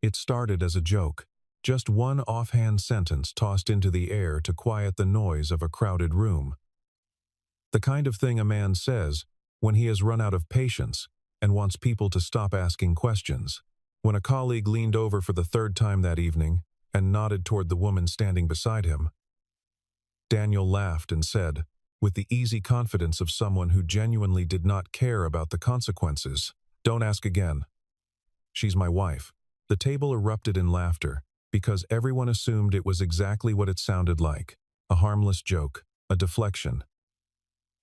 It started as a joke, just one offhand sentence tossed into the air to quiet the noise of a crowded room. The kind of thing a man says when he has run out of patience and wants people to stop asking questions. When a colleague leaned over for the third time that evening and nodded toward the woman standing beside him, Daniel laughed and said, with the easy confidence of someone who genuinely did not care about the consequences, "Don't ask again. She's my wife." The table erupted in laughter, because everyone assumed it was exactly what it sounded like, a harmless joke, a deflection.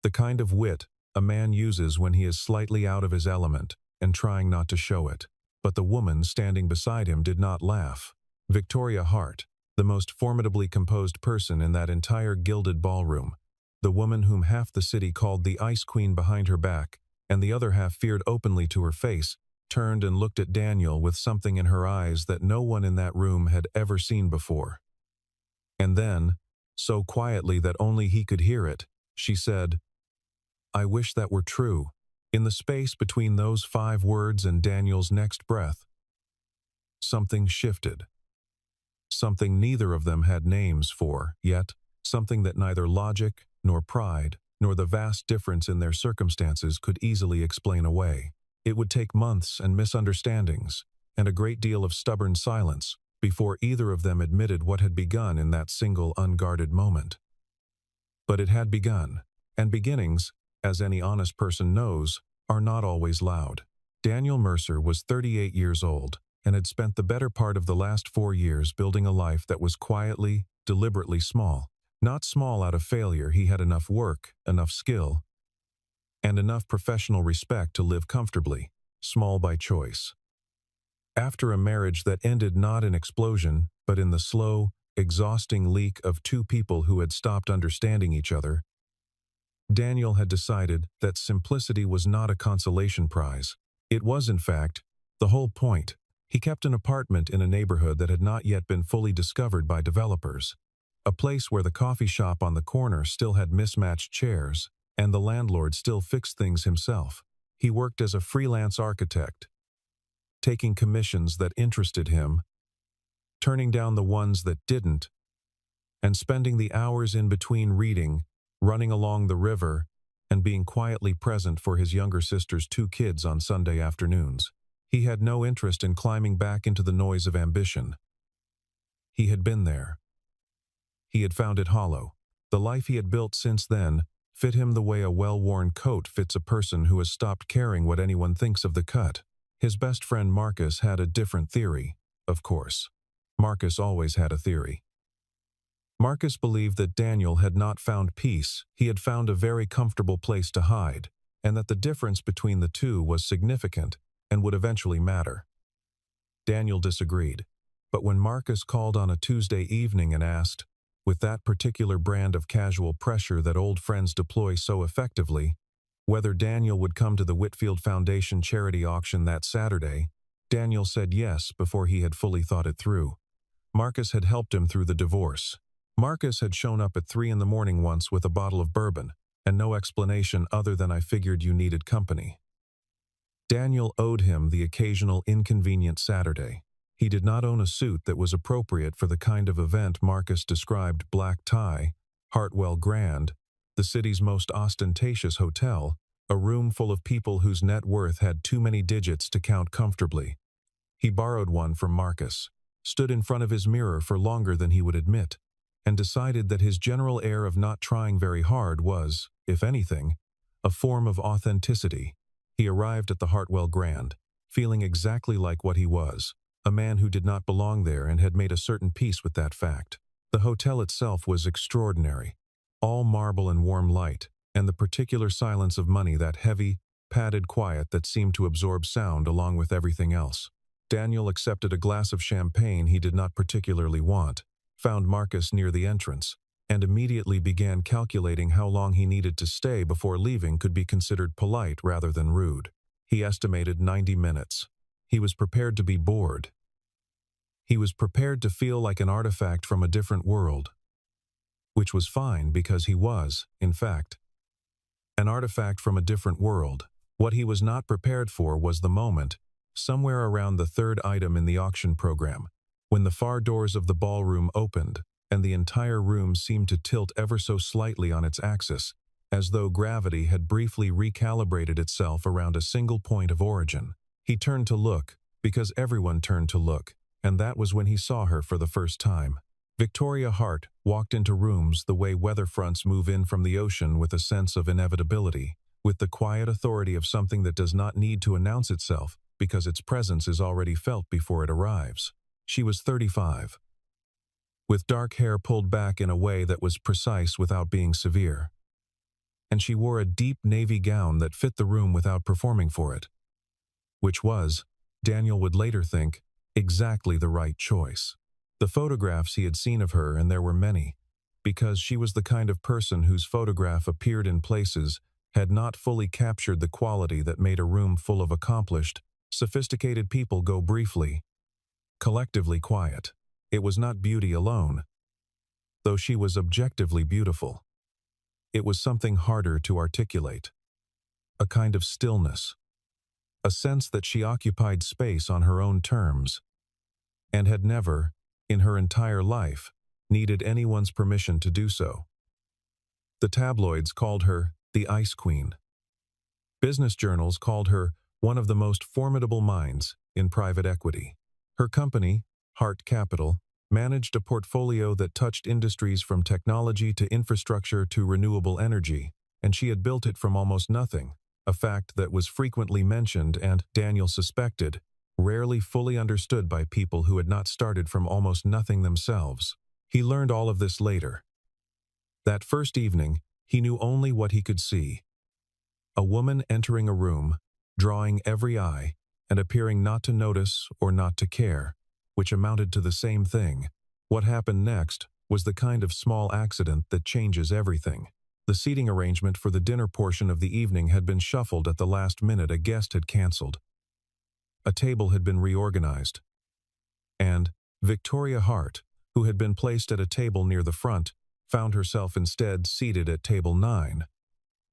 The kind of wit a man uses when he is slightly out of his element and trying not to show it. But the woman standing beside him did not laugh. Victoria Hart, the most formidably composed person in that entire gilded ballroom, the woman whom half the city called the Ice Queen behind her back, and the other half feared openly to her face, turned and looked at Daniel with something in her eyes that no one in that room had ever seen before. And then, so quietly that only he could hear it, she said, "I wish that were true." In the space between those 5 words and Daniel's next breath, something shifted. Something neither of them had names for, yet something that neither logic, nor pride, nor the vast difference in their circumstances could easily explain away. It would take months and misunderstandings, and a great deal of stubborn silence, before either of them admitted what had begun in that single unguarded moment. But it had begun, and beginnings, as any honest person knows, are not always loud. Daniel Mercer was 38 years old, and had spent the better part of the last 4 years building a life that was quietly, deliberately small. Not small out of failure. He had enough work, enough skill, and enough professional respect to live comfortably, small by choice. After a marriage that ended not in explosion, but in the slow, exhausting leak of 2 people who had stopped understanding each other, Daniel had decided that simplicity was not a consolation prize. It was, in fact, the whole point. He kept an apartment in a neighborhood that had not yet been fully discovered by developers, a place where the coffee shop on the corner still had mismatched chairs, and the landlord still fixed things himself. He worked as a freelance architect, taking commissions that interested him, turning down the ones that didn't, and spending the hours in between reading, running along the river, and being quietly present for his younger sister's 2 kids on Sunday afternoons. He had no interest in climbing back into the noise of ambition. He had been there. He had found it hollow. The life he had built since then fit him the way a well-worn coat fits a person who has stopped caring what anyone thinks of the cut. His best friend Marcus had a different theory, of course. Marcus always had a theory. Marcus believed that Daniel had not found peace. He had found a very comfortable place to hide, and that the difference between the two was significant and would eventually matter. Daniel disagreed, but when Marcus called on a Tuesday evening and asked, with that particular brand of casual pressure that old friends deploy so effectively, whether Daniel would come to the Whitfield Foundation charity auction that Saturday, Daniel said yes before he had fully thought it through. Marcus had helped him through the divorce. Marcus had shown up at 3 in the morning once with a bottle of bourbon, and no explanation other than "I figured you needed company." Daniel owed him the occasional inconvenient Saturday. He did not own a suit that was appropriate for the kind of event Marcus described: black tie, Hartwell Grand, the city's most ostentatious hotel, a room full of people whose net worth had too many digits to count comfortably. He borrowed one from Marcus, stood in front of his mirror for longer than he would admit, and decided that his general air of not trying very hard was, if anything, a form of authenticity. He arrived at the Hartwell Grand, feeling exactly like what he was, a man who did not belong there, and had made a certain peace with that fact. The hotel itself was extraordinary, all marble and warm light, and the particular silence of money, that heavy, padded quiet that seemed to absorb sound along with everything else. Daniel accepted a glass of champagne he did not particularly want, found Marcus near the entrance, and immediately began calculating how long he needed to stay before leaving could be considered polite rather than rude. He estimated 90 minutes. He was prepared to be bored. He was prepared to feel like an artifact from a different world, which was fine because he was, in fact, an artifact from a different world. What he was not prepared for was the moment, somewhere around the third item in the auction program, when the far doors of the ballroom opened, and the entire room seemed to tilt ever so slightly on its axis, as though gravity had briefly recalibrated itself around a single point of origin. He turned to look, because everyone turned to look, and that was when he saw her for the first time. Victoria Hart walked into rooms the way weather fronts move in from the ocean, with a sense of inevitability, with the quiet authority of something that does not need to announce itself because its presence is already felt before it arrives. She was 35, with dark hair pulled back in a way that was precise without being severe. And she wore a deep navy gown that fit the room without performing for it, which was, Daniel would later think, exactly the right choice. The photographs he had seen of her, and there were many, because she was the kind of person whose photograph appeared in places, had not fully captured the quality that made a room full of accomplished, sophisticated people go briefly, collectively quiet. It was not beauty alone, though she was objectively beautiful. It was something harder to articulate. A kind of stillness. A sense that she occupied space on her own terms, and had never, in her entire life, needed anyone's permission to do so. The tabloids called her the Ice Queen. Business journals called her one of the most formidable minds in private equity. Her company, Hart Capital, managed a portfolio that touched industries from technology to infrastructure to renewable energy, and she had built it from almost nothing, a fact that was frequently mentioned and, Daniel suspected, rarely fully understood by people who had not started from almost nothing themselves. He learned all of this later. That first evening, he knew only what he could see. A woman entering a room, drawing every eye, and appearing not to notice or not to care, which amounted to the same thing. What happened next was the kind of small accident that changes everything. The seating arrangement for the dinner portion of the evening had been shuffled at the last minute. A guest had canceled. A table had been reorganized. And Victoria Hart, who had been placed at a table near the front, found herself instead seated at table 9,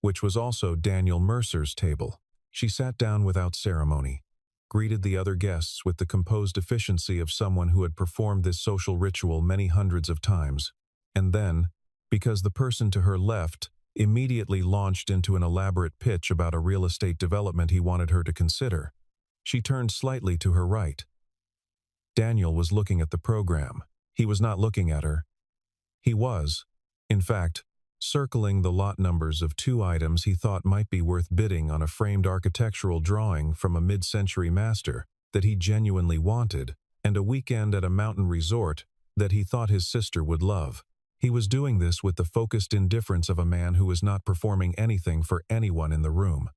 which was also Daniel Mercer's table. She sat down without ceremony, greeted the other guests with the composed efficiency of someone who had performed this social ritual many hundreds of times, and then, because the person to her left immediately launched into an elaborate pitch about a real estate development he wanted her to consider, she turned slightly to her right. Daniel was looking at the program. He was not looking at her. He was, in fact, circling the lot numbers of 2 items he thought might be worth bidding on, a framed architectural drawing from a mid-century master that he genuinely wanted, and a weekend at a mountain resort that he thought his sister would love. He was doing this with the focused indifference of a man who was not performing anything for anyone in the room.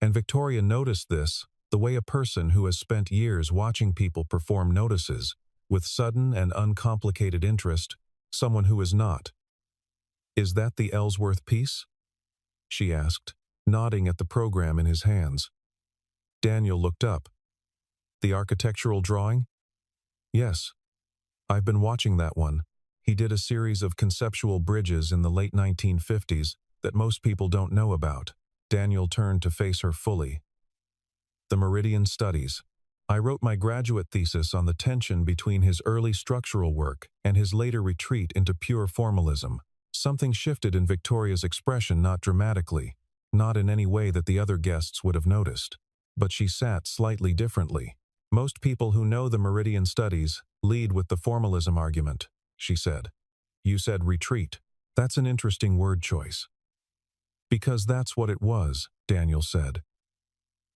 And Victoria noticed this, the way a person who has spent years watching people perform notices, with sudden and uncomplicated interest, someone who is not. "Is that the Ellsworth piece?" she asked, nodding at the program in his hands. Daniel looked up. "The architectural drawing?" "Yes. I've been watching that one." He did a series of conceptual bridges in the late 1950s that most people don't know about. Daniel turned to face her fully. "The Meridian Studies. I wrote my graduate thesis on the tension between his early structural work and his later retreat into pure formalism." Something shifted in Victoria's expression, not dramatically, not in any way that the other guests would have noticed. But she sat slightly differently. "Most people who know the Meridian Studies lead with the formalism argument," she said. "You said retreat. That's an interesting word choice." "Because that's what it was," Daniel said.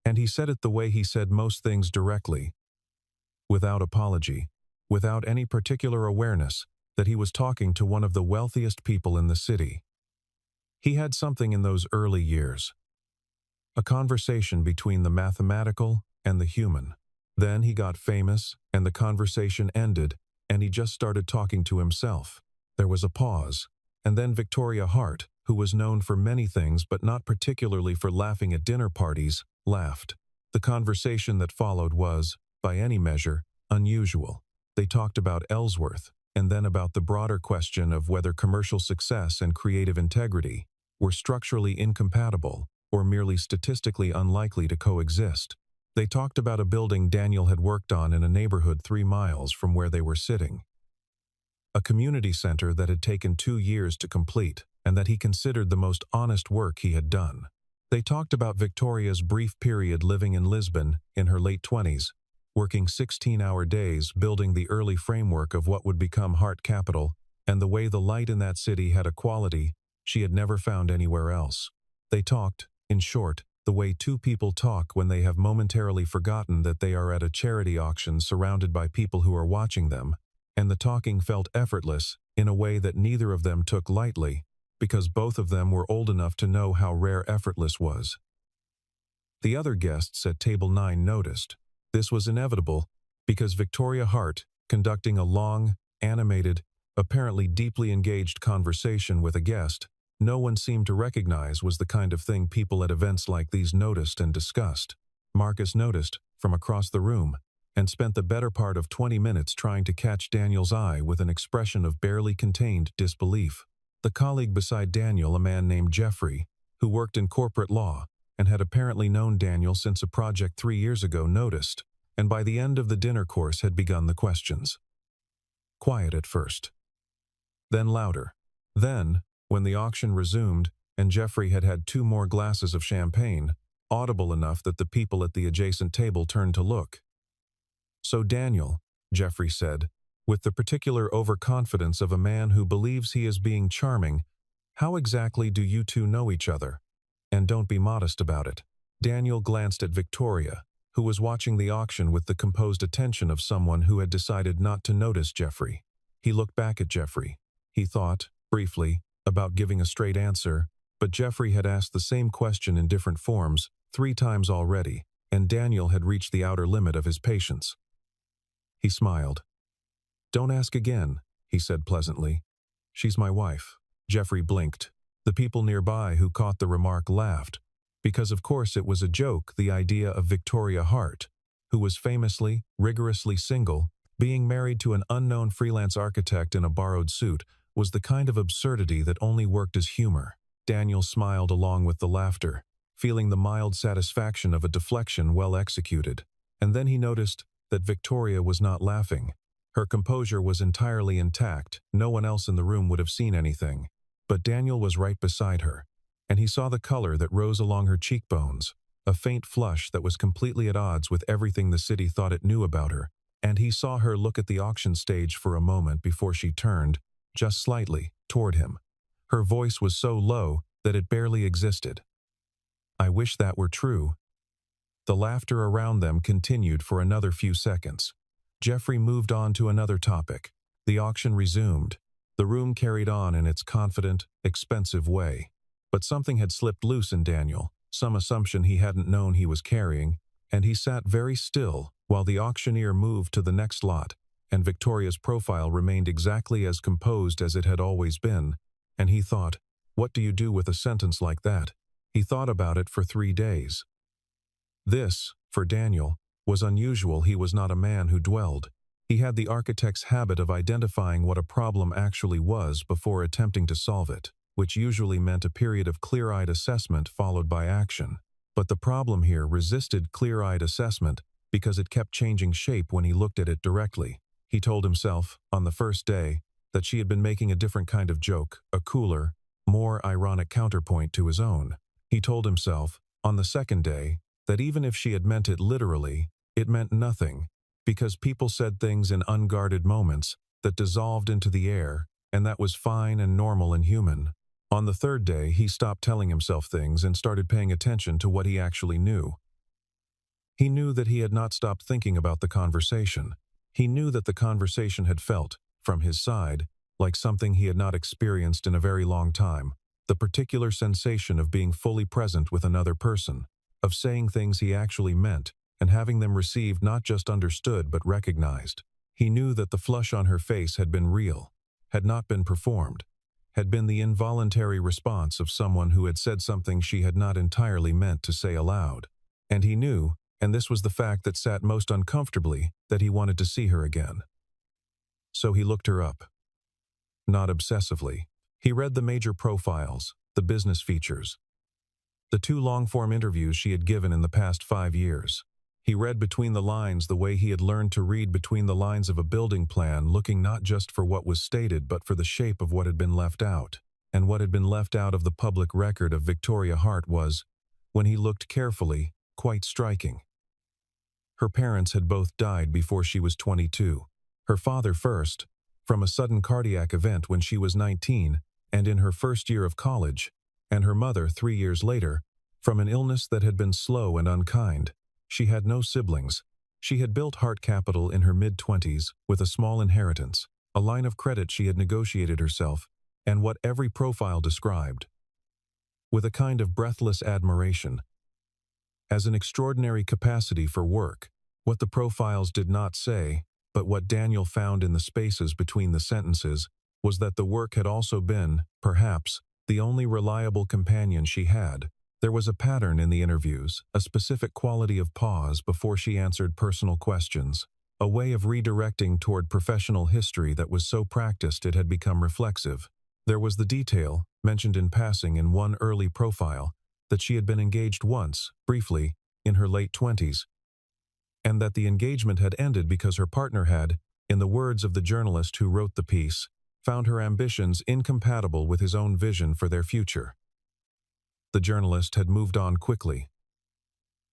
And he said it the way he said most things, directly, without apology, without any particular awareness that he was talking to one of the wealthiest people in the city. He had something in those early years. A conversation between the mathematical and the human. Then he got famous, and the conversation ended, and he just started talking to himself. There was a pause, and then Victoria Hart, who was known for many things but not particularly for laughing at dinner parties, laughed. The conversation that followed was, by any measure, unusual. They talked about Ellsworth, and then about the broader question of whether commercial success and creative integrity were structurally incompatible or merely statistically unlikely to coexist. They talked about a building Daniel had worked on in a neighborhood 3 miles from where they were sitting. A community center that had taken 2 years to complete, and that he considered the most honest work he had done. They talked about Victoria's brief period living in Lisbon in her late 20s, working 16-hour days building the early framework of what would become Heart Capital, and the way the light in that city had a quality she had never found anywhere else. They talked, in short, the way two people talk when they have momentarily forgotten that they are at a charity auction surrounded by people who are watching them, and the talking felt effortless in a way that neither of them took lightly, because both of them were old enough to know how rare effortless was. The other guests at Table 9 noticed. This was inevitable, because Victoria Hart, conducting a long, animated, apparently deeply engaged conversation with a guest, no one seemed to recognize was the kind of thing people at events like these noticed and discussed. Marcus noticed, from across the room, and spent the better part of 20 minutes trying to catch Daniel's eye with an expression of barely contained disbelief. The colleague beside Daniel, a man named Jeffrey, who worked in corporate law and had apparently known Daniel since a project 3 years ago, noticed, and by the end of the dinner course had begun the questions. Quiet at first. Then louder. Then, when the auction resumed and Jeffrey had had 2 more glasses of champagne, audible enough that the people at the adjacent table turned to look. "So Daniel," Jeffrey said, with the particular overconfidence of a man who believes he is being charming, "how exactly do you two know each other? And don't be modest about it." Daniel glanced at Victoria, who was watching the auction with the composed attention of someone who had decided not to notice Jeffrey. He looked back at Jeffrey. He thought, briefly, about giving a straight answer, but Jeffrey had asked the same question in different forms 3 times already, and Daniel had reached the outer limit of his patience. He smiled. "Don't ask again," he said pleasantly. "She's my wife." Jeffrey blinked. The people nearby who caught the remark laughed, because of course it was a joke, the idea of Victoria Hart, who was famously, rigorously single, being married to an unknown freelance architect in a borrowed suit, was the kind of absurdity that only worked as humor. Daniel smiled along with the laughter, feeling the mild satisfaction of a deflection well executed. And then he noticed that Victoria was not laughing. Her composure was entirely intact. No one else in the room would have seen anything. But Daniel was right beside her, and he saw the color that rose along her cheekbones, a faint flush that was completely at odds with everything the city thought it knew about her, and he saw her look at the auction stage for a moment before she turned, just slightly, toward him. Her voice was so low that it barely existed. "I wish that were true." The laughter around them continued for another few seconds. Jeffrey moved on to another topic. The auction resumed. The room carried on in its confident, expensive way. But something had slipped loose in Daniel, some assumption he hadn't known he was carrying, and he sat very still while the auctioneer moved to the next lot, and Victoria's profile remained exactly as composed as it had always been, and he thought, what do you do with a sentence like that? He thought about it for 3 days. This, for Daniel, was unusual. He was not a man who dwelled. He had the architect's habit of identifying what a problem actually was before attempting to solve it, which usually meant a period of clear-eyed assessment followed by action. But the problem here resisted clear-eyed assessment because it kept changing shape when he looked at it directly. He told himself, on the first day, that she had been making a different kind of joke, a cooler, more ironic counterpoint to his own. He told himself, on the second day, that even if she had meant it literally, it meant nothing, because people said things in unguarded moments that dissolved into the air, and that was fine and normal and human. On the third day, he stopped telling himself things and started paying attention to what he actually knew. He knew that he had not stopped thinking about the conversation. He knew that the conversation had felt, from his side, like something he had not experienced in a very long time, the particular sensation of being fully present with another person, of saying things he actually meant, and having them received not just understood but recognized. He knew that the flush on her face had been real, had not been performed, had been the involuntary response of someone who had said something she had not entirely meant to say aloud. And he knew, and this was the fact that sat most uncomfortably, that he wanted to see her again. So he looked her up. Not obsessively. He read the major profiles, the business features, the 2 long-form interviews she had given in the past 5 years. He read between the lines the way he had learned to read between the lines of a building plan, looking not just for what was stated but for the shape of what had been left out. And what had been left out of the public record of Victoria Hart was, when he looked carefully, quite striking. Her parents had both died before she was 22. Her father first, from a sudden cardiac event when she was 19 and in her first year of college, and her mother 3 years later, from an illness that had been slow and unkind. She had no siblings. She had built Hart Capital in her mid-20s with a small inheritance, a line of credit she had negotiated herself, and what every profile described, with a kind of breathless admiration, as an extraordinary capacity for work. What the profiles did not say, but what Daniel found in the spaces between the sentences, was that the work had also been, perhaps, the only reliable companion she had. There was a pattern in the interviews, a specific quality of pause before she answered personal questions, a way of redirecting toward professional history that was so practiced it had become reflexive. There was the detail, mentioned in passing in one early profile, that she had been engaged once, briefly, in her late 20s, and that the engagement had ended because her partner had, in the words of the journalist who wrote the piece, found her ambitions incompatible with his own vision for their future. The journalist had moved on quickly.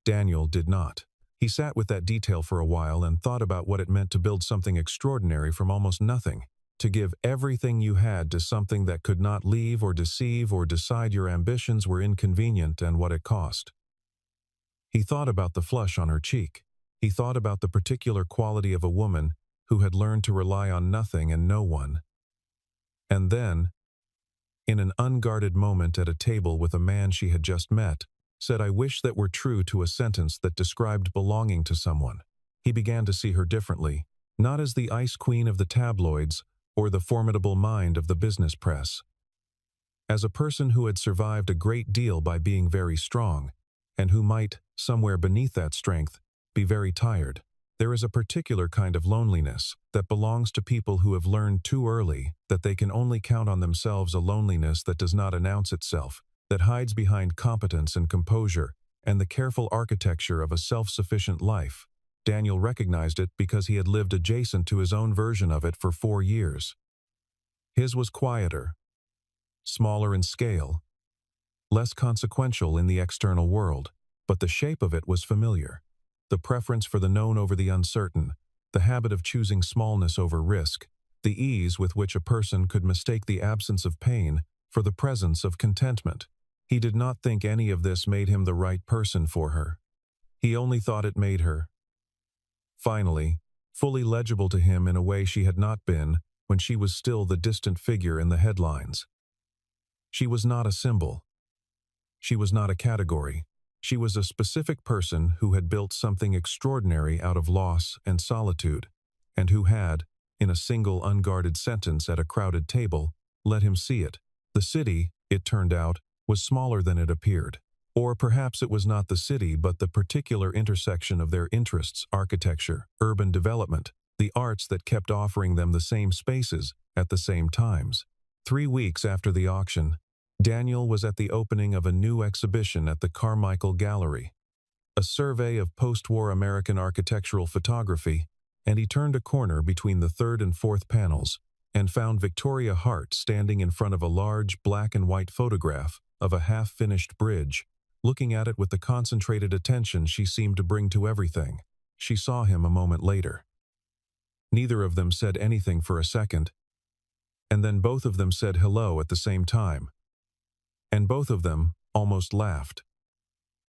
Daniel did not. He sat with that detail for a while and thought about what it meant to build something extraordinary from almost nothing, to give everything you had to something that could not leave or deceive or decide your ambitions were inconvenient, and what it cost. He thought about the flush on her cheek. He thought about the particular quality of a woman who had learned to rely on nothing and no one. And then, in an unguarded moment at a table with a man she had just met, said, "I wish that were true to a sentence that described belonging to someone." He began to see her differently, not as the ice queen of the tabloids or the formidable mind of the business press. As a person who had survived a great deal by being very strong, and who might, somewhere beneath that strength, be very tired. There is a particular kind of loneliness that belongs to people who have learned too early that they can only count on themselves, a loneliness that does not announce itself, that hides behind competence and composure and the careful architecture of a self-sufficient life. Daniel recognized it because he had lived adjacent to his own version of it for 4 years. His was quieter, smaller in scale, less consequential in the external world, but the shape of it was familiar. The preference for the known over the uncertain, the habit of choosing smallness over risk, the ease with which a person could mistake the absence of pain for the presence of contentment. He did not think any of this made him the right person for her. He only thought it made her, finally, fully legible to him in a way she had not been when she was still the distant figure in the headlines. She was not a symbol. She was not a category. She was a specific person who had built something extraordinary out of loss and solitude, and who had, in a single unguarded sentence at a crowded table, let him see it. The city, it turned out, was smaller than it appeared. Or perhaps it was not the city but the particular intersection of their interests, architecture, urban development, the arts that kept offering them the same spaces at the same times. 3 weeks after the auction, Daniel was at the opening of a new exhibition at the Carmichael Gallery, a survey of post-war American architectural photography, and he turned a corner between the third and fourth panels and found Victoria Hart standing in front of a large black and white photograph of a half-finished bridge, looking at it with the concentrated attention she seemed to bring to everything. She saw him a moment later. Neither of them said anything for a second, and then both of them said hello at the same time. And both of them almost laughed.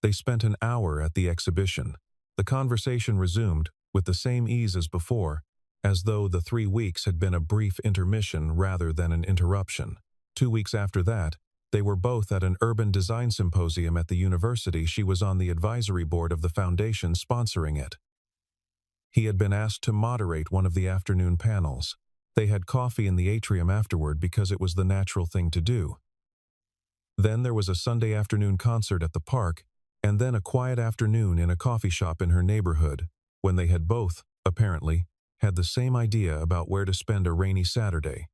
They spent an hour at the exhibition. The conversation resumed with the same ease as before, as though the 3 weeks had been a brief intermission rather than an interruption. 2 weeks after that, they were both at an urban design symposium at the university. She was on the advisory board of the foundation sponsoring it. He had been asked to moderate one of the afternoon panels. They had coffee in the atrium afterward because it was the natural thing to do. Then there was a Sunday afternoon concert at the park, and then a quiet afternoon in a coffee shop in her neighborhood, when they had both, apparently, had the same idea about where to spend a rainy Saturday.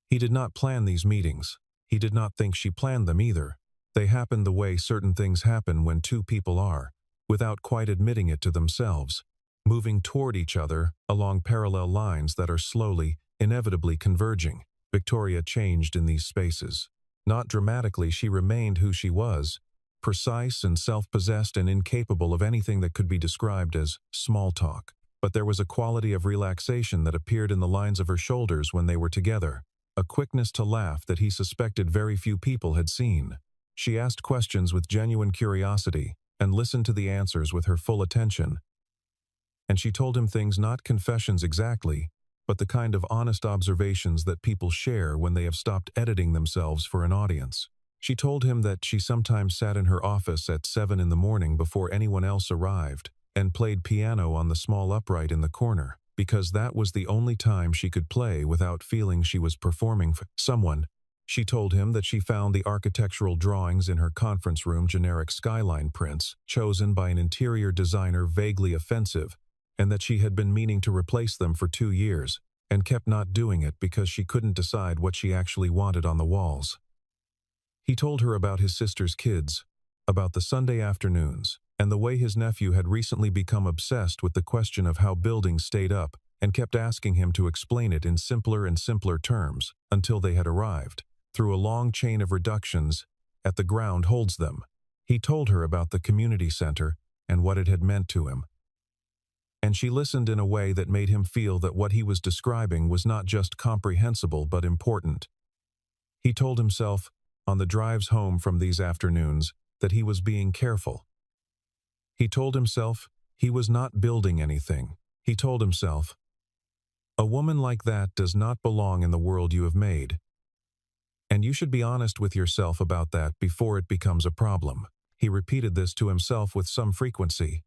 He did not plan these meetings. He did not think she planned them either. They happened the way certain things happen when two people are, without quite admitting it to themselves, moving toward each other along parallel lines that are slowly, inevitably converging. Victoria changed in these spaces. Not dramatically, she remained who she was, precise and self-possessed and incapable of anything that could be described as small talk. But there was a quality of relaxation that appeared in the lines of her shoulders when they were together, a quickness to laugh that he suspected very few people had seen. She asked questions with genuine curiosity and listened to the answers with her full attention. And she told him things, not confessions exactly, but the kind of honest observations that people share when they have stopped editing themselves for an audience. She told him that she sometimes sat in her office at 7 in the morning before anyone else arrived and played piano on the small upright in the corner, because that was the only time she could play without feeling she was performing for someone. She told him that she found the architectural drawings in her conference room generic skyline prints chosen by an interior designer vaguely offensive, and that she had been meaning to replace them for 2 years and kept not doing it because she couldn't decide what she actually wanted on the walls. He told her about his sister's kids, about the Sunday afternoons, and the way his nephew had recently become obsessed with the question of how buildings stayed up and kept asking him to explain it in simpler and simpler terms until they had arrived, through a long chain of reductions, at the ground holds them. He told her about the community center and what it had meant to him. And she listened in a way that made him feel that what he was describing was not just comprehensible but important. He told himself, on the drives home from these afternoons, that he was being careful. He told himself he was not building anything. He told himself, a woman like that does not belong in the world you have made. And you should be honest with yourself about that before it becomes a problem. He repeated this to himself with some frequency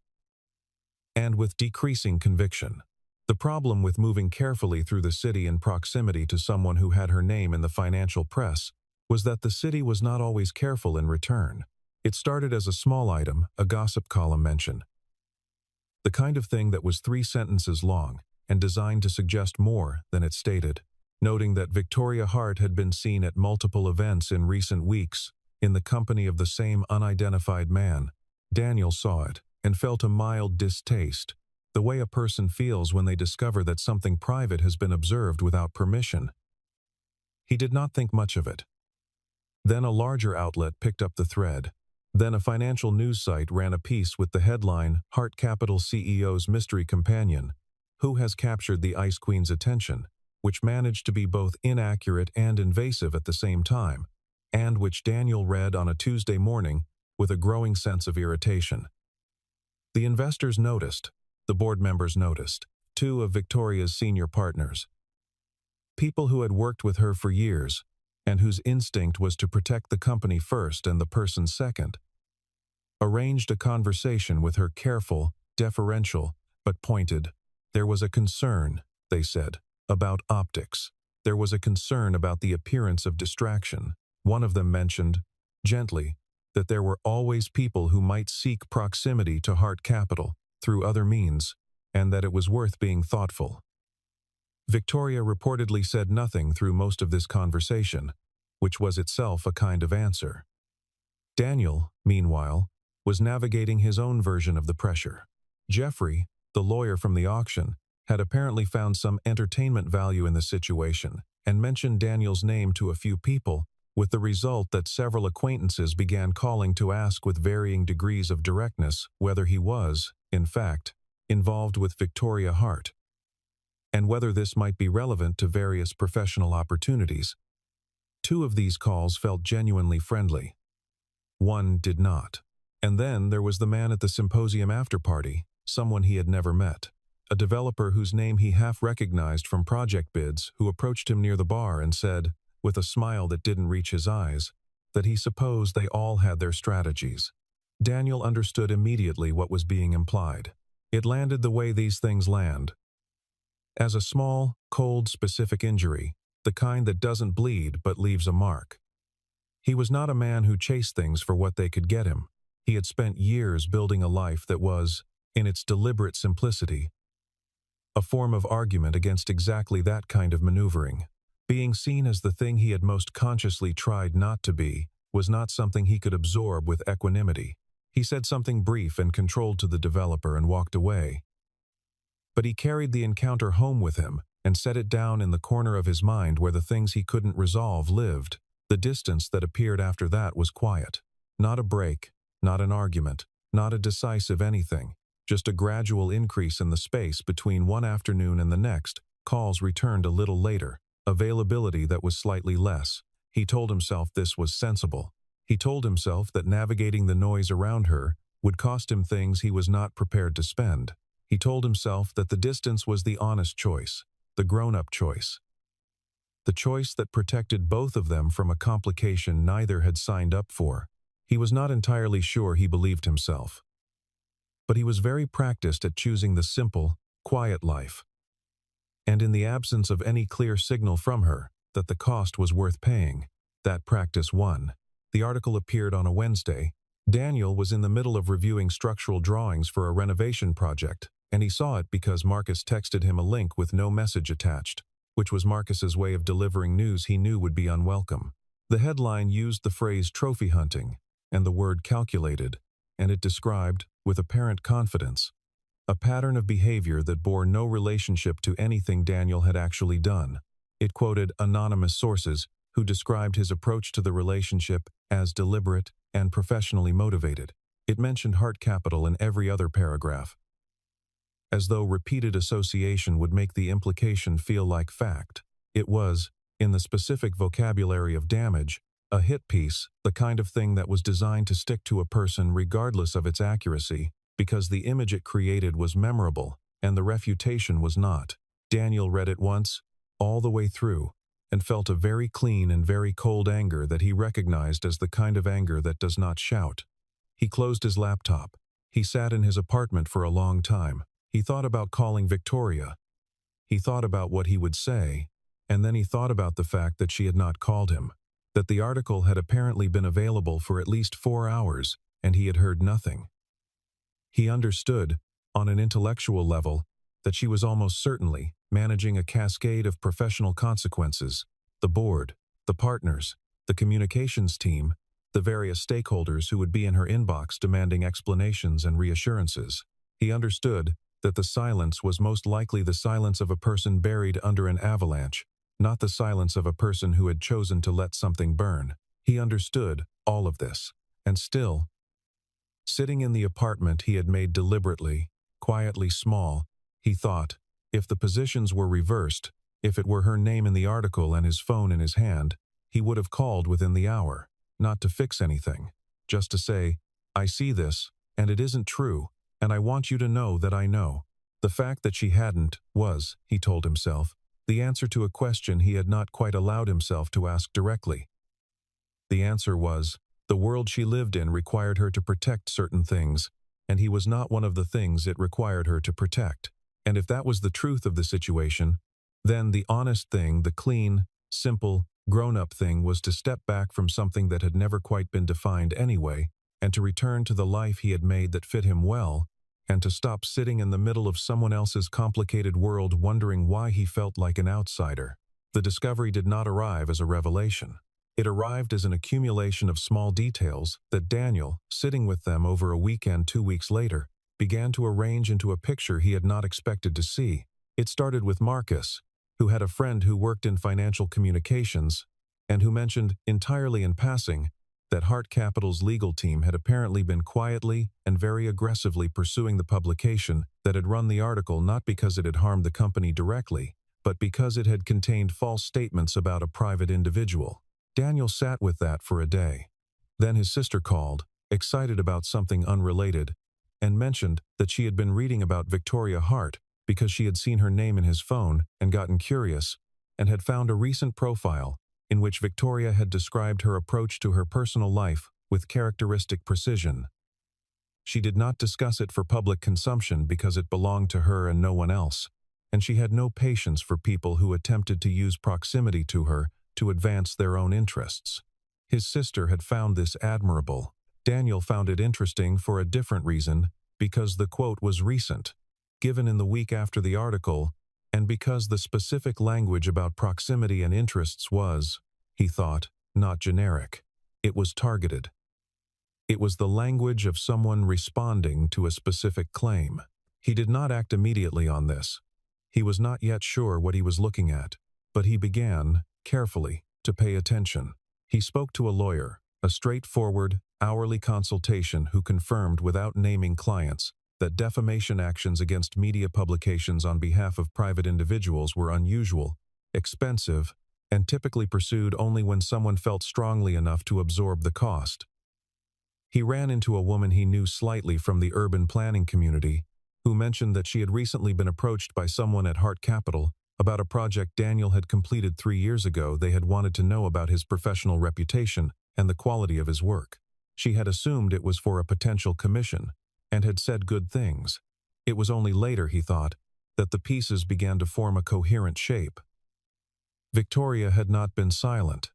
and with decreasing conviction. The problem with moving carefully through the city in proximity to someone who had her name in the financial press was that the city was not always careful in return. It started as a small item, a gossip column mention. The kind of thing that was 3 sentences long and designed to suggest more than it stated. Noting that Victoria Hart had been seen at multiple events in recent weeks in the company of the same unidentified man, Daniel saw it and felt a mild distaste, the way a person feels when they discover that something private has been observed without permission. He did not think much of it. Then a larger outlet picked up the thread. Then a financial news site ran a piece with the headline, Hart Capital CEO's Mystery Companion, who has captured the Ice Queen's attention, which managed to be both inaccurate and invasive at the same time, and which Daniel read on a Tuesday morning with a growing sense of irritation. The investors noticed, the board members noticed, 2 of Victoria's senior partners. People who had worked with her for years, and whose instinct was to protect the company first and the person second, arranged a conversation with her, careful, deferential, but pointed. There was a concern, they said, about optics. There was a concern about the appearance of distraction. One of them mentioned, gently, that there were always people who might seek proximity to Hart Capital through other means, and that it was worth being thoughtful. Victoria reportedly said nothing through most of this conversation, which was itself a kind of answer. Daniel, meanwhile, was navigating his own version of the pressure. Jeffrey, the lawyer from the auction, had apparently found some entertainment value in the situation and mentioned Daniel's name to a few people, with the result that several acquaintances began calling to ask with varying degrees of directness whether he was, in fact, involved with Victoria Hart, and whether this might be relevant to various professional opportunities. 2 of these calls felt genuinely friendly. 1 did not. And then there was the man at the symposium after-party, someone he had never met. A developer whose name he half recognized from project bids, who approached him near the bar and said, with a smile that didn't reach his eyes, that he supposed they all had their strategies. Daniel understood immediately what was being implied. It landed the way these things land. As a small, cold, specific injury, the kind that doesn't bleed but leaves a mark. He was not a man who chased things for what they could get him. He had spent years building a life that was, in its deliberate simplicity, a form of argument against exactly that kind of maneuvering. Being seen as the thing he had most consciously tried not to be was not something he could absorb with equanimity. He said something brief and controlled to the developer and walked away. But he carried the encounter home with him and set it down in the corner of his mind where the things he couldn't resolve lived. The distance that appeared after that was quiet. Not a break, not an argument, not a decisive anything, just a gradual increase in the space between one afternoon and the next. Calls returned a little later, availability that was slightly less. He told himself this was sensible. He told himself that navigating the noise around her would cost him things he was not prepared to spend. He told himself that the distance was the honest choice, the grown-up choice. The choice that protected both of them from a complication neither had signed up for. He was not entirely sure he believed himself. But he was very practiced at choosing the simple, quiet life. And in the absence of any clear signal from her that the cost was worth paying, that practice won. The article appeared on a Wednesday. Daniel was in the middle of reviewing structural drawings for a renovation project, and he saw it because Marcus texted him a link with no message attached, which was Marcus's way of delivering news he knew would be unwelcome. The headline used the phrase trophy hunting and the word calculated, and it described, with apparent confidence, a pattern of behavior that bore no relationship to anything Daniel had actually done. It quoted anonymous sources who described his approach to the relationship as deliberate and professionally motivated. It mentioned heart capital in every other paragraph, as though repeated association would make the implication feel like fact. It was, in the specific vocabulary of damage, a hit piece, the kind of thing that was designed to stick to a person regardless of its accuracy, because the image it created was memorable, and the refutation was not. Daniel read it once, all the way through, and felt a very clean and very cold anger that he recognized as the kind of anger that does not shout. He closed his laptop. He sat in his apartment for a long time. He thought about calling Victoria. He thought about what he would say, and then he thought about the fact that she had not called him, that the article had apparently been available for at least 4 hours, and he had heard nothing. He understood, on an intellectual level, that she was almost certainly managing a cascade of professional consequences: the board, the partners, the communications team, the various stakeholders who would be in her inbox demanding explanations and reassurances. He understood that the silence was most likely the silence of a person buried under an avalanche, not the silence of a person who had chosen to let something burn. He understood all of this, and still, sitting in the apartment he had made deliberately, quietly small, he thought, if the positions were reversed, if it were her name in the article and his phone in his hand, he would have called within the hour, not to fix anything, just to say, I see this, and it isn't true, and I want you to know that I know. The fact that she hadn't was, he told himself, the answer to a question he had not quite allowed himself to ask directly. The answer was, the world she lived in required her to protect certain things, and he was not one of the things it required her to protect. And if that was the truth of the situation, then the honest thing, the clean, simple, grown-up thing was to step back from something that had never quite been defined anyway, and to return to the life he had made that fit him well, and to stop sitting in the middle of someone else's complicated world wondering why he felt like an outsider. The discovery did not arrive as a revelation. It arrived as an accumulation of small details that Daniel, sitting with them over a weekend 2 weeks later, began to arrange into a picture he had not expected to see. It started with Marcus, who had a friend who worked in financial communications, and who mentioned, entirely in passing, that Hart Capital's legal team had apparently been quietly and very aggressively pursuing the publication that had run the article not because it had harmed the company directly, but because it had contained false statements about a private individual. Daniel sat with that for a day. Then his sister called, excited about something unrelated, and mentioned that she had been reading about Victoria Hart because she had seen her name in his phone and gotten curious, and had found a recent profile in which Victoria had described her approach to her personal life with characteristic precision. She did not discuss it for public consumption because it belonged to her and no one else, and she had no patience for people who attempted to use proximity to her to advance their own interests. His sister had found this admirable. Daniel found it interesting for a different reason, because the quote was recent, given in the week after the article, and because the specific language about proximity and interests was, he thought, not generic. It was targeted. It was the language of someone responding to a specific claim. He did not act immediately on this. He was not yet sure what he was looking at, but he began, carefully, to pay attention. He spoke to a lawyer, a straightforward, hourly consultation who confirmed without naming clients that defamation actions against media publications on behalf of private individuals were unusual, expensive, and typically pursued only when someone felt strongly enough to absorb the cost. He ran into a woman he knew slightly from the urban planning community, who mentioned that she had recently been approached by someone at Hart Capital about a project Daniel had completed 3 years ago. They had wanted to know about his professional reputation and the quality of his work. She had assumed it was for a potential commission, and had said good things. It was only later, he thought, that the pieces began to form a coherent shape. Victoria had not been silent.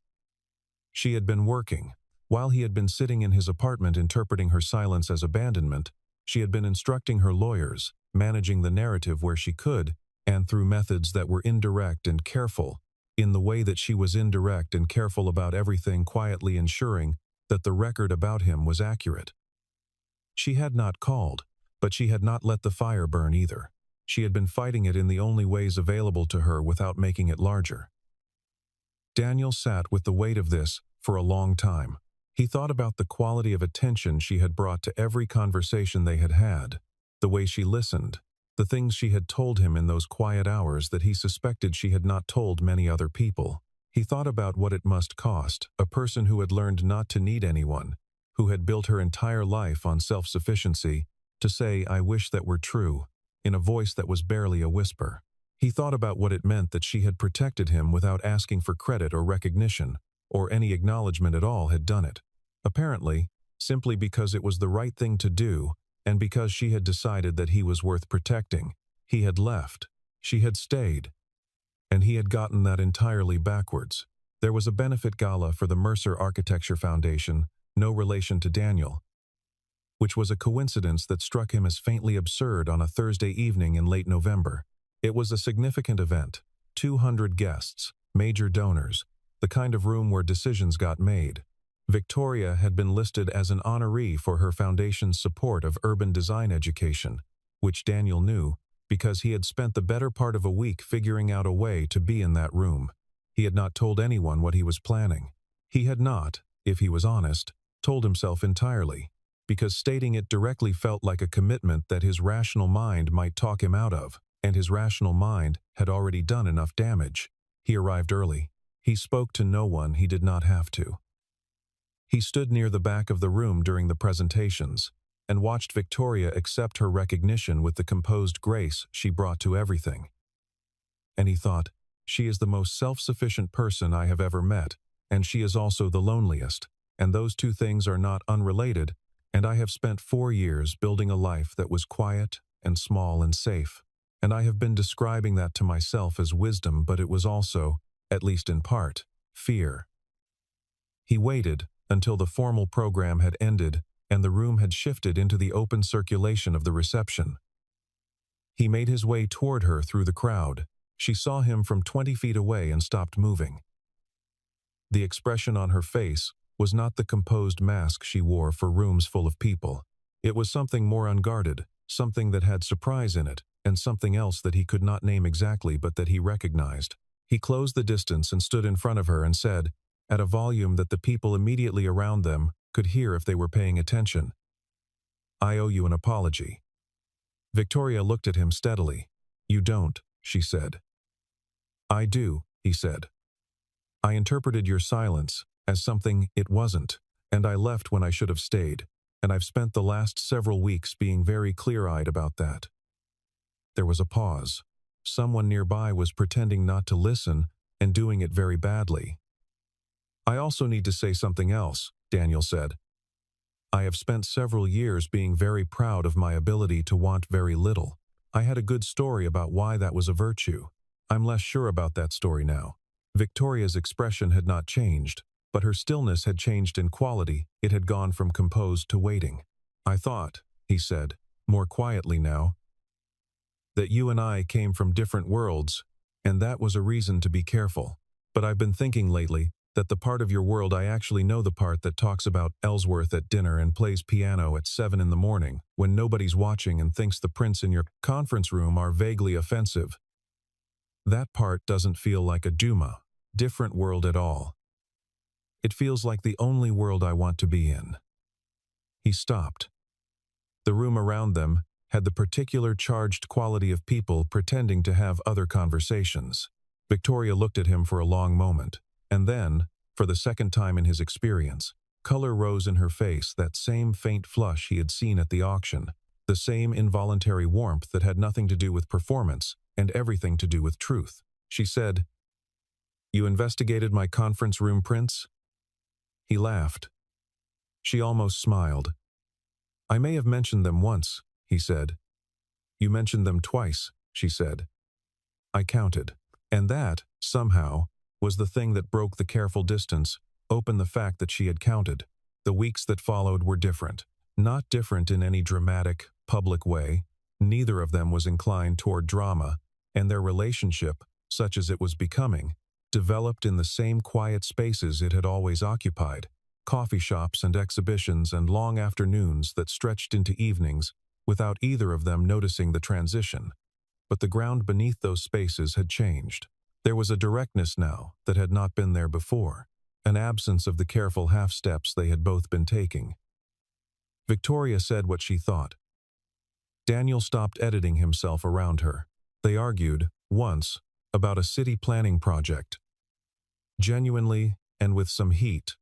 She had been working. While he had been sitting in his apartment interpreting her silence as abandonment, she had been instructing her lawyers, managing the narrative where she could, and through methods that were indirect and careful, in the way that she was indirect and careful about everything, quietly ensuring that the record about him was accurate. She had not called, but she had not let the fire burn either. She had been fighting it in the only ways available to her without making it larger. Daniel sat with the weight of this for a long time. He thought about the quality of attention she had brought to every conversation they had had, the way she listened, the things she had told him in those quiet hours that he suspected she had not told many other people. He thought about what it must cost, a person who had learned not to need anyone, who had built her entire life on self-sufficiency, to say, "I wish that were true," in a voice that was barely a whisper. He thought about what it meant that she had protected him without asking for credit or recognition, or any acknowledgement at all, had done it. Apparently, simply because it was the right thing to do, and because she had decided that he was worth protecting. He had left. She had stayed. And he had gotten that entirely backwards. There was a benefit gala for the Mercer Architecture Foundation, no relation to Daniel, which was a coincidence that struck him as faintly absurd on a Thursday evening in late November. It was a significant event, 200 guests, major donors, the kind of room where decisions got made. Victoria had been listed as an honoree for her foundation's support of urban design education, which Daniel knew because he had spent the better part of a week figuring out a way to be in that room. He had not told anyone what he was planning. He had not, if he was honest, told himself entirely, because stating it directly felt like a commitment that his rational mind might talk him out of, and his rational mind had already done enough damage. He arrived early. He spoke to no one he did not have to. He stood near the back of the room during the presentations, and watched Victoria accept her recognition with the composed grace she brought to everything. And he thought, she is the most self-sufficient person I have ever met, and she is also the loneliest, and those two things are not unrelated, and I have spent 4 years building a life that was quiet and small and safe, and I have been describing that to myself as wisdom, but it was also, at least in part, fear. He waited until the formal program had ended and the room had shifted into the open circulation of the reception. He made his way toward her through the crowd. She saw him from 20 feet away and stopped moving. The expression on her face was not the composed mask she wore for rooms full of people. It was something more unguarded, something that had surprise in it, and something else that he could not name exactly but that he recognized. He closed the distance and stood in front of her and said, at a volume that the people immediately around them could hear if they were paying attention, "I owe you an apology." Victoria looked at him steadily. "You don't," she said. "I do," he said. "I interpreted your silence as something it wasn't, and I left when I should have stayed, and I've spent the last several weeks being very clear-eyed about that." There was a pause. Someone nearby was pretending not to listen and doing it very badly. "I also need to say something else," Daniel said. "I have spent several years being very proud of my ability to want very little. I had a good story about why that was a virtue. I'm less sure about that story now." Victoria's expression had not changed, but her stillness had changed in quality. It had gone from composed to waiting. "I thought," he said, more quietly now, "that you and I came from different worlds, and that was a reason to be careful. But I've been thinking lately That the part of your world I actually know, the part that talks about Ellsworth at dinner and plays piano at 7 in the morning when nobody's watching and thinks the prints in your conference room are vaguely offensive. That part doesn't feel like a different world at all. It feels like the only world I want to be in." He stopped. The room around them had the particular charged quality of people pretending to have other conversations. Victoria looked at him for a long moment, and then, for the second time in his experience, color rose in her face, that same faint flush he had seen at the auction, the same involuntary warmth that had nothing to do with performance and everything to do with truth. She said, "You investigated my conference room prints?" He laughed. She almost smiled. "I may have mentioned them once," he said. "You mentioned them twice," she said. "I counted." And that, somehow, was the thing that broke the careful distance, open the fact that she had counted. The weeks that followed were different. Not different in any dramatic, public way. Neither of them was inclined toward drama, and their relationship, such as it was becoming, developed in the same quiet spaces it had always occupied. Coffee shops and exhibitions and long afternoons that stretched into evenings without either of them noticing the transition. But the ground beneath those spaces had changed. There was a directness now that had not been there before, an absence of the careful half-steps they had both been taking. Victoria said what she thought. Daniel stopped editing himself around her. They argued, once, about a city planning project. Genuinely and with some heat.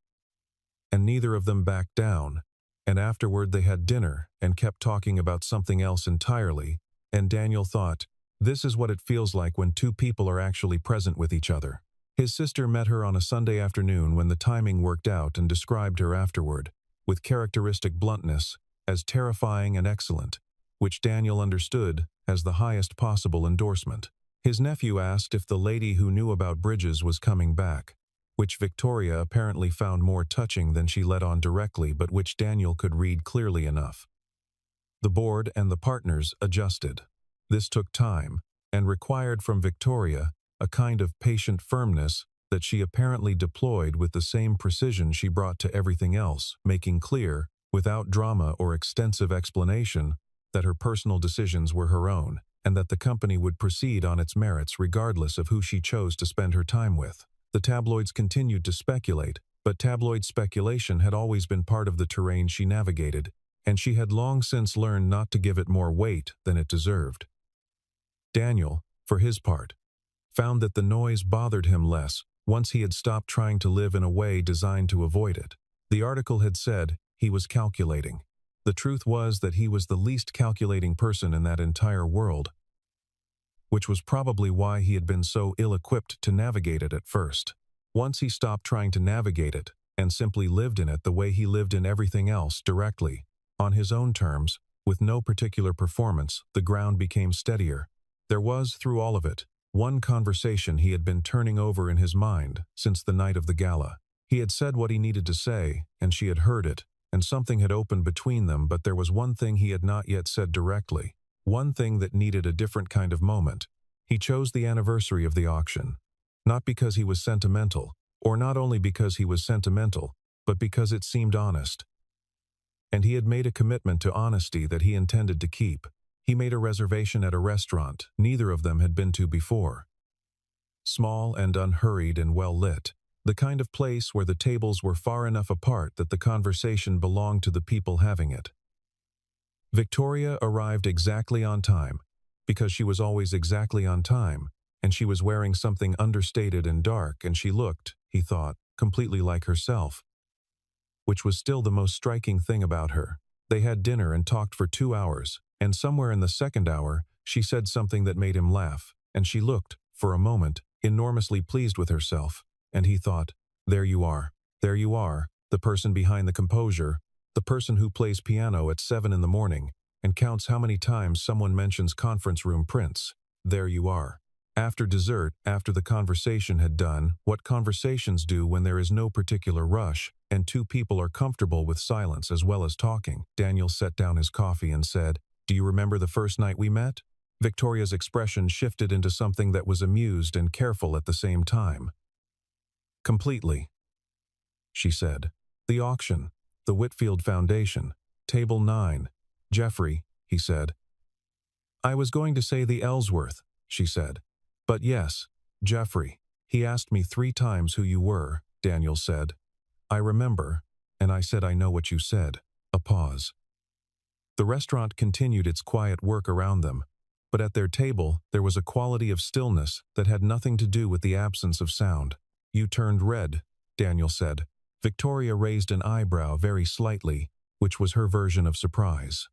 And neither of them backed down, and afterward they had dinner and kept talking about something else entirely, and Daniel thought, this is what it feels like when two people are actually present with each other. His sister met her on a Sunday afternoon when the timing worked out and described her afterward, with characteristic bluntness, as terrifying and excellent, which Daniel understood as the highest possible endorsement. His nephew asked if the lady who knew about bridges was coming back, which Victoria apparently found more touching than she let on directly, but which Daniel could read clearly enough. The board and the partners adjusted. This took time, and required from Victoria a kind of patient firmness that she apparently deployed with the same precision she brought to everything else, making clear, without drama or extensive explanation, that her personal decisions were her own, and that the company would proceed on its merits regardless of who she chose to spend her time with. The tabloids continued to speculate, but tabloid speculation had always been part of the terrain she navigated, and she had long since learned not to give it more weight than it deserved. Daniel, for his part, found that the noise bothered him less once he had stopped trying to live in a way designed to avoid it. The article had said he was calculating. The truth was that he was the least calculating person in that entire world, which was probably why he had been so ill-equipped to navigate it at first. Once he stopped trying to navigate it and simply lived in it the way he lived in everything else, directly, on his own terms, with no particular performance, the ground became steadier. There was, through all of it, one conversation he had been turning over in his mind since the night of the gala. He had said what he needed to say, and she had heard it, and something had opened between them, but there was one thing he had not yet said directly. One thing that needed a different kind of moment. He chose the anniversary of the auction. Not because he was sentimental, or not only because he was sentimental, but because it seemed honest. And he had made a commitment to honesty that he intended to keep. He made a reservation at a restaurant neither of them had been to before. Small and unhurried and well lit. The kind of place where the tables were far enough apart that the conversation belonged to the people having it. Victoria arrived exactly on time, because she was always exactly on time, and she was wearing something understated and dark, and she looked, he thought, completely like herself. Which was still the most striking thing about her. They had dinner and talked for 2 hours, and somewhere in the second hour, she said something that made him laugh, and she looked, for a moment, enormously pleased with herself, and he thought, there you are, the person behind the composure, the person who plays piano at 7 in the morning and counts how many times someone mentions conference room prints. There you are. After dessert, after the conversation had done, what conversations do when there is no particular rush, and two people are comfortable with silence as well as talking. Daniel set down his coffee and said, "Do you remember the first night we met?" Victoria's expression shifted into something that was amused and careful at the same time. "Completely. she said. The auction. The Whitfield Foundation. Table 9. Jeffrey, he said. I was going to say the Ellsworth, she said. But yes, Jeffrey. He asked me 3 times who you were, Daniel said. I remember, and I said I know what you said. A pause. The restaurant continued its quiet work around them, but at their table there was a quality of stillness that had nothing to do with the absence of sound. You turned red, Daniel said. Victoria raised an eyebrow very slightly, which was her version of surprise.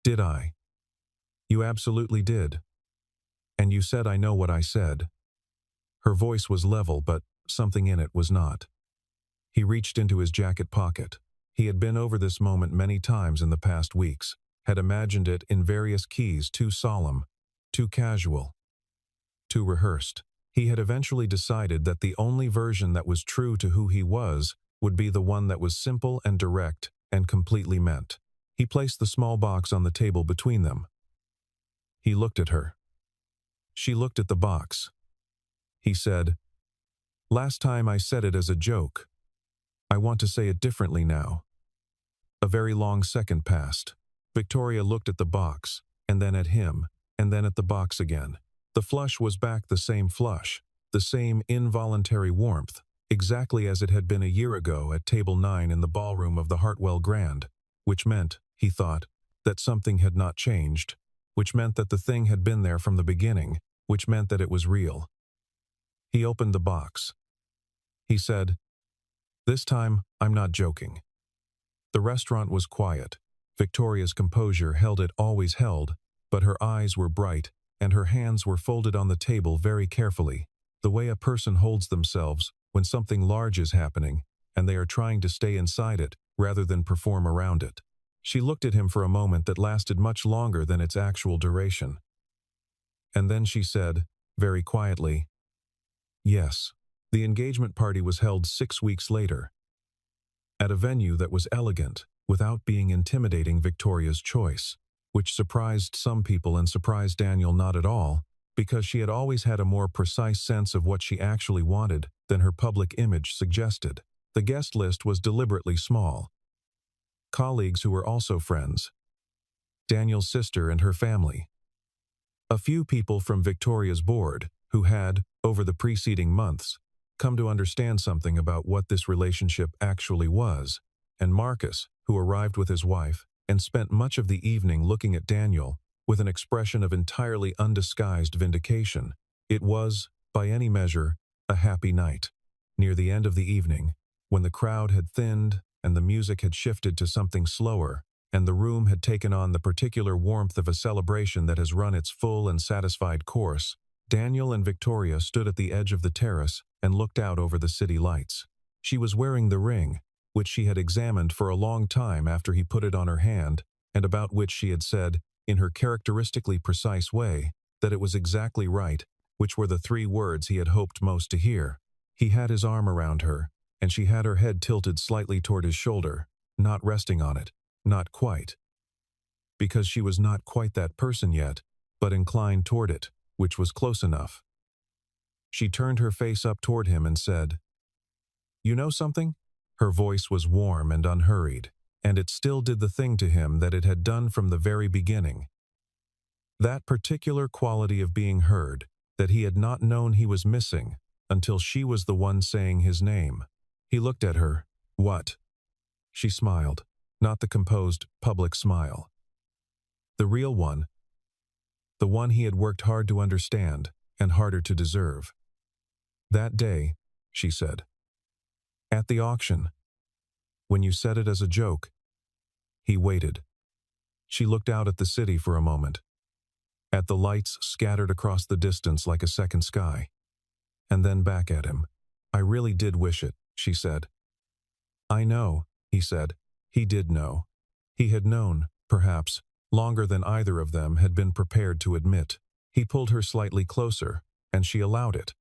Did I? You absolutely did. And you said I know what I said. Her voice was level, but something in it was not. He reached into his jacket pocket. He had been over this moment many times in the past weeks, had imagined it in various keys too solemn, too casual, too rehearsed. He had eventually decided that the only version that was true to who he was would be the one that was simple and direct and completely meant. He placed the small box on the table between them. He looked at her. She looked at the box. He said, Last time I said it as a joke. I want to say it differently now. A very long second passed. Victoria looked at the box, and then at him, and then at the box again. The flush was back, the same flush, the same involuntary warmth, exactly as it had been a year ago at table 9 in the ballroom of the Hartwell Grand, which meant, he thought, that something had not changed, which meant that the thing had been there from the beginning, which meant that it was real. He opened the box. He said, This time, I'm not joking. The restaurant was quiet. Victoria's composure held it always held, but her eyes were bright, and her hands were folded on the table very carefully, the way a person holds themselves when something large is happening, and they are trying to stay inside it rather than perform around it. She looked at him for a moment that lasted much longer than its actual duration. And then she said, very quietly, Yes. The engagement party was held 6 weeks later, at a venue that was elegant, without being intimidating, Victoria's choice, which surprised some people and surprised Daniel not at all, because she had always had a more precise sense of what she actually wanted than her public image suggested. The guest list was deliberately small. Colleagues who were also friends. Daniel's sister and her family. A few people from Victoria's board, who had, over the preceding months, come to understand something about what this relationship actually was, and Marcus, who arrived with his wife and spent much of the evening looking at Daniel with an expression of entirely undisguised vindication. It was, by any measure, a happy night. Near the end of the evening, when the crowd had thinned and the music had shifted to something slower, and the room had taken on the particular warmth of a celebration that has run its full and satisfied course, Daniel and Victoria stood at the edge of the terrace and looked out over the city lights. She was wearing the ring, which she had examined for a long time after he put it on her hand, and about which she had said, in her characteristically precise way, that it was exactly right, which were the 3 words he had hoped most to hear. He had his arm around her, and she had her head tilted slightly toward his shoulder, not resting on it, not quite. Because she was not quite that person yet, but inclined toward it, which was close enough. She turned her face up toward him and said, You know something? Her voice was warm and unhurried, and it still did the thing to him that it had done from the very beginning. That particular quality of being heard that he had not known he was missing until she was the one saying his name. He looked at her. What? She smiled, not the composed, public smile. The real one. The one he had worked hard to understand and harder to deserve. That day, she said. At the auction. When you said it as a joke. He waited. She looked out at the city for a moment. At the lights scattered across the distance like a second sky. And then back at him. I really did wish it, she said. I know, he said. He did know. He had known, perhaps, longer than either of them had been prepared to admit. He pulled her slightly closer, and she allowed it.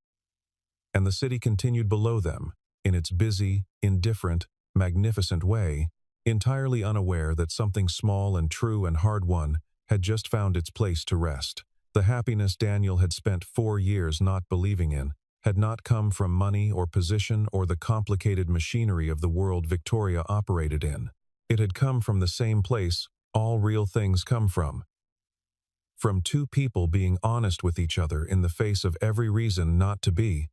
And the city continued below them, in its busy, indifferent, magnificent way, entirely unaware that something small and true and hard-won had just found its place to rest. The happiness Daniel had spent 4 years not believing in, had not come from money or position or the complicated machinery of the world Victoria operated in. It had come from the same place all real things come from two people being honest with each other in the face of every reason not to be,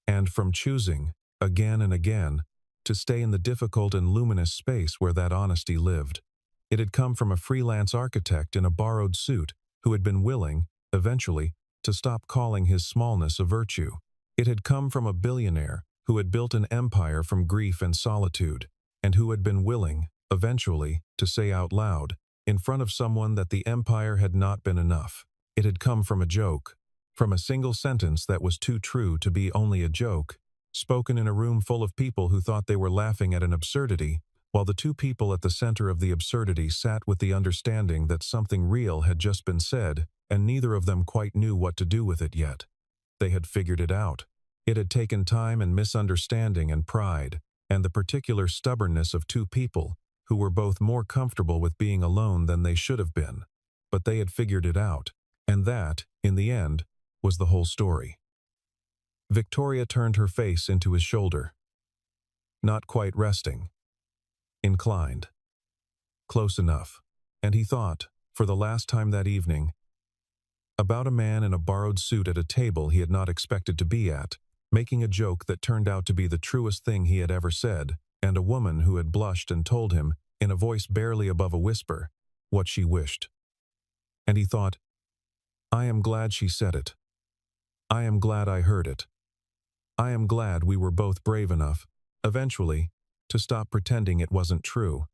and from choosing, again and again, to stay in the difficult and luminous space where that honesty lived. It had come from a freelance architect in a borrowed suit who had been willing, eventually, to stop calling his smallness a virtue. It had come from a billionaire who had built an empire from grief and solitude, and who had been willing, eventually, to say out loud, in front of someone that the empire had not been enough. It had come from a joke, from a single sentence that was too true to be only a joke, spoken in a room full of people who thought they were laughing at an absurdity, while the two people at the center of the absurdity sat with the understanding that something real had just been said, and neither of them quite knew what to do with it yet. They had figured it out. It had taken time and misunderstanding and pride, and the particular stubbornness of two people who were both more comfortable with being alone than they should have been. But they had figured it out, and that, in the end, was the whole story. Victoria turned her face into his shoulder. Not quite resting. Inclined. Close enough. And he thought, for the last time that evening, about a man in a borrowed suit at a table he had not expected to be at, making a joke that turned out to be the truest thing he had ever said, and a woman who had blushed and told him, in a voice barely above a whisper, what she wished. And he thought, I am glad she said it. I am glad I heard it. I am glad we were both brave enough, eventually, to stop pretending it wasn't true.